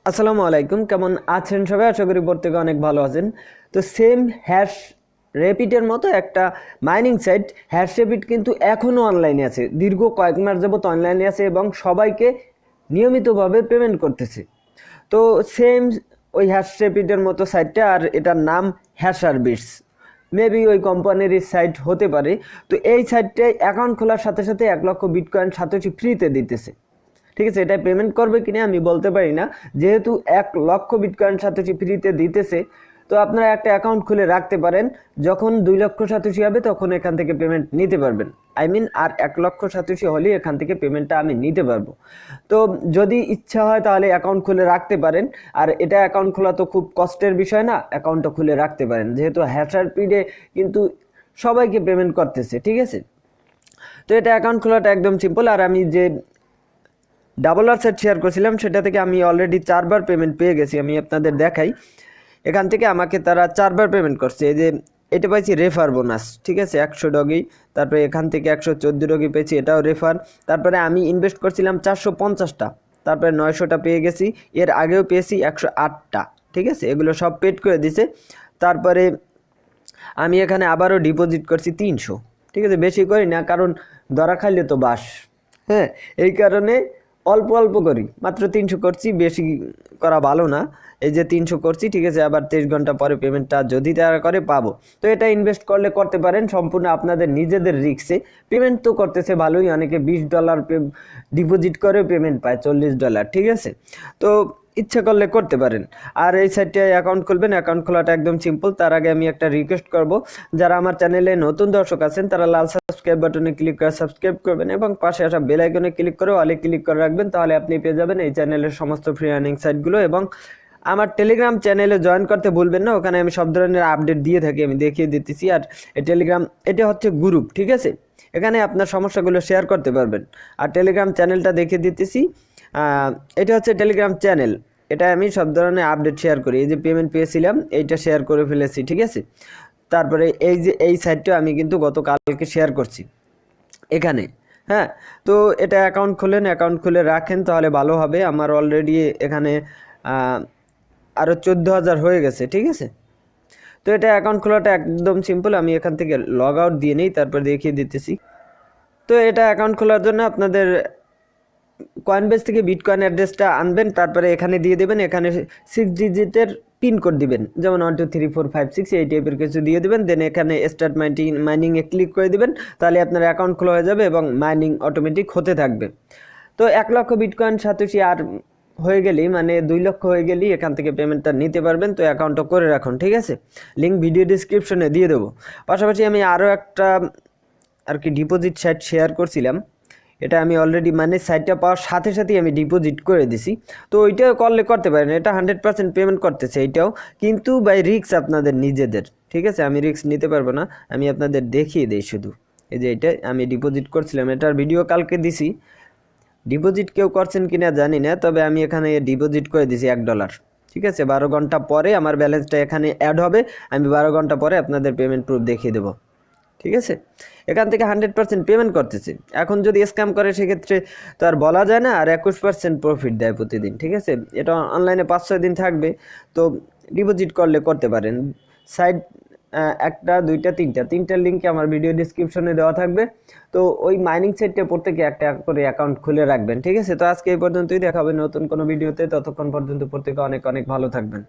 আসসালামু আলাইকুম, কেমন আছেন সবাই? আশা করি প্রত্যেকে অনেক ভালো আছেন। তো সেম হ্যাশ রেপিটের মতো একটা মাইনিং সাইট হ্যাশ রেপিট কিন্তু এখনও অনলাইনে আছে, দীর্ঘ কয়েক মাস যাবত অনলাইনে আছে এবং সবাইকে নিয়মিতভাবে পেমেন্ট করতেছে। তো সেম ওই হ্যাশ রেপিটের মতো সাইটটা, আর এটার নাম হ্যাশারবিটস। মেবি ওই কোম্পানির সাইট হতে পারে। তো এই সাইটটায় অ্যাকাউন্ট খোলার সাথে সাথে 1 লক্ষ বিটকয়েন সাতোশি ফ্রিতে দিতেছে। ঠিক আছে, এটা পেমেন্ট করবে কিনা আমি বলতে পারি না, যেহেতু 1 লক্ষ বিটকয়েন সাতোশি ফ্রিতে দিতেছে। তো আপনারা একটা অ্যাকাউন্ট খুলে রাখতে পারেন, যখন 2 লক্ষ সাতোশি হবে তখন এখান থেকে পেমেন্ট নিতে পারবেন। আর 1 লক্ষ সাতোশি হলে এখান থেকে পেমেন্টটা আমি নিতে পারবো। তো যদি ইচ্ছা হয় তাহলে অ্যাকাউন্ট খুলে রাখতে পারেন। আর এটা অ্যাকাউন্ট খোলা তো খুব কষ্টের বিষয় না, অ্যাকাউন্টটা খুলে রাখতে পারেন, যেহেতু হ্যাশারপিডে কিন্তু সবাইকে পেমেন্ট করতেছে। ঠিক আছে, তো এটা অ্যাকাউন্ট খোলাটা একদম সিম্পল। আর আমি যে ডাবল আর সেট শেয়ার করছিলাম সেটা থেকে আমি অলরেডি 4বার পেমেন্ট পেয়ে গেছি। আমি আপনাদের দেখাই, এখান থেকে আমাকে তারা 4বার পেমেন্ট করছে। এই যে এটা পাইছি রেফার বোনাস, ঠিক আছে, 100 ডগি। তারপরে এখান থেকে 114 ডগি পেয়েছি, এটাও রেফার। তারপরে আমি ইনভেস্ট করছিলাম 450টা, তারপরে 900টা পেয়ে গেছি। এর আগেও পেয়েছি 108টা। ঠিক আছে, এগুলো সব পেড করে দিছে। তারপরে আমি এখানে আবারও ডিপোজিট করছি 300। ঠিক আছে, বেশি করি না, কারণ ধরা খাইলে তো বাস। হ্যাঁ, এই কারণে অল্প অল্প করি, মাত্র 300 করছি, বেশি করা ভালো না। এই যে 300 করছি, ঠিক আছে। আবার 23 ঘন্টা পরে পেমেন্টটা যদি তারা করে পাবো। তো এটা ইনভেস্ট করলে করতে পারেন, সম্পূর্ণ আপনাদের নিজেদের রিস্কে। পেমেন্ট তো করতেছে ভালোই, অনেকে $20 ডিপোজিট করে পেমেন্ট পায় $40। ঠিক আছে, তো ইচ্ছা করলে করতে পারেন। আর এই সাইটটায় অ্যাকাউন্ট খুলবেন, অ্যাকাউন্ট খোলাটা একদম সিম্পল। তার আগে আমি একটা রিকোয়েস্ট করব, যারা আমার চ্যানেলে নতুন দর্শক আছেন তারা লাল সাবস্ক্রাইব বাটনে ক্লিক করে সাবস্ক্রাইব করবেন এবং পাশে আসা বেল আইকনে ক্লিক করে অলে ক্লিক করে রাখবেন, তাহলে আপনি পেয়ে যাবেন এই চ্যানেলের সমস্ত ফ্রি আর্নিং সাইটগুলো। এবং আমার টেলিগ্রাম চ্যানেলে জয়েন করতে ভুলবেন না, ওখানে আমি সব ধরনের আপডেট দিয়ে থাকি, আমি দেখিয়ে দিতেছি। আর এই টেলিগ্রাম, এটা হচ্ছে গ্রুপ, ঠিক আছে, এখানে আপনার সমস্যাগুলো শেয়ার করতে পারবেন। আর টেলিগ্রাম চ্যানেলটা দেখিয়ে দিতেছি, এটা হচ্ছে টেলিগ্রাম চ্যানেল। এটা আমি সব ধরনের আপডেট শেয়ার করি। এই যে পেমেন্ট পেয়েছিলাম, এইটা শেয়ার করে ফেলেছি। ঠিক আছে, তারপরে এই যে এই সাইটটা আমি কিন্তু গতকালকে শেয়ার করছি এখানে। হ্যাঁ, তো এটা অ্যাকাউন্ট খুলেন, অ্যাকাউন্ট খুলে রাখেন, তাহলে ভালো হবে। আমার অলরেডি এখানে আরও 14,000 হয়ে গেছে। ঠিক আছে, তো এটা অ্যাকাউন্ট খোলাটা একদম সিম্পল। আমি এখান থেকে লগ আউট দিয়ে নিই, তারপর দেখিয়ে দিতেছি। তো এটা অ্যাকাউন্ট খোলার জন্য আপনাদের কয়েনবেস থেকে বিটকয়েন অ্যাড্রেসটা আনবেন, তারপরে এখানে দিয়ে দেবেন। এখানে 6 ডিজিটের পিন কোড দিবেন, যেমন 1 2 3 4 5 6 এই টাইপের কিছু দিয়ে দেবেন। দেন এখানে স্টার্ট মাইনিংয়ে ক্লিক করে দিবেন, তাহলে আপনার অ্যাকাউন্ট খোলা হয়ে যাবে এবং মাইনিং অটোমেটিক হতে থাকবে। তো 1 লক্ষ বিটকয়েন সাতোশি আর হয়ে গেলেই, মানে 2 লক্ষ হয়ে গেলেই এখান থেকে পেমেন্টটা নিতে পারবেন। তো অ্যাকাউন্টটা করে রাখুন। ঠিক আছে, লিঙ্ক ভিডিও ডিসক্রিপশনে দিয়ে দেবো। পাশাপাশি আমি আরও একটা আর কি ডিপোজিট সাইট শেয়ার করছিলাম, এটা আমি অলরেডি মানে সাইটটা পাওয়ার সাথে সাথেই আমি ডিপোজিট করে দিছি। তো ওইটাও করলে করতে পারেন, এটা 100% পেমেন্ট করতেছে এইটাও, কিন্তু বাই রিস্ক আপনাদের নিজেদের। ঠিক আছে, আমি রিস্ক নিতে পারবো না, আমি আপনাদের দেখিয়ে দিই শুধু। এই যে এটা আমি ডিপোজিট করছিলাম, এটার ভিডিও কালকে দিছি। ডিপোজিট কেউ করছেন কিনা জানি না, তবে আমি এখানে ডিপোজিট করে দিছি $1। ঠিক আছে, 12 ঘন্টা পরে আমার ব্যালেন্সটা এখানে অ্যাড হবে। আমি 12 ঘন্টা পরে আপনাদের পেমেন্ট প্রুফ দেখিয়ে দেবো। ঠিক আছে, এখান থেকে 100% পেমেন্ট করতেছে। এখন যদি স্ক্যাম করে সেক্ষেত্রে তো আর বলা যায় না। আর 21% প্রফিট দেয় প্রতিদিন। ঠিক আছে, এটা অনলাইনে 5-6 দিন থাকবে। তো ডিপোজিট করলে করতে পারেন। সাইট একটা, দুইটা, তিনটার লিঙ্কে আমার ভিডিও ডিসক্রিপশনে দেওয়া থাকবে। তো ওই মাইনিং সাইটটা প্রত্যেকে একটা করে অ্যাকাউন্ট খুলে রাখবেন। ঠিক আছে, তো আজকে এই পর্যন্তই, দেখা হবে নতুন কোনো ভিডিওতে। ততক্ষণ পর্যন্ত প্রত্যেকে অনেক অনেক ভালো থাকবেন।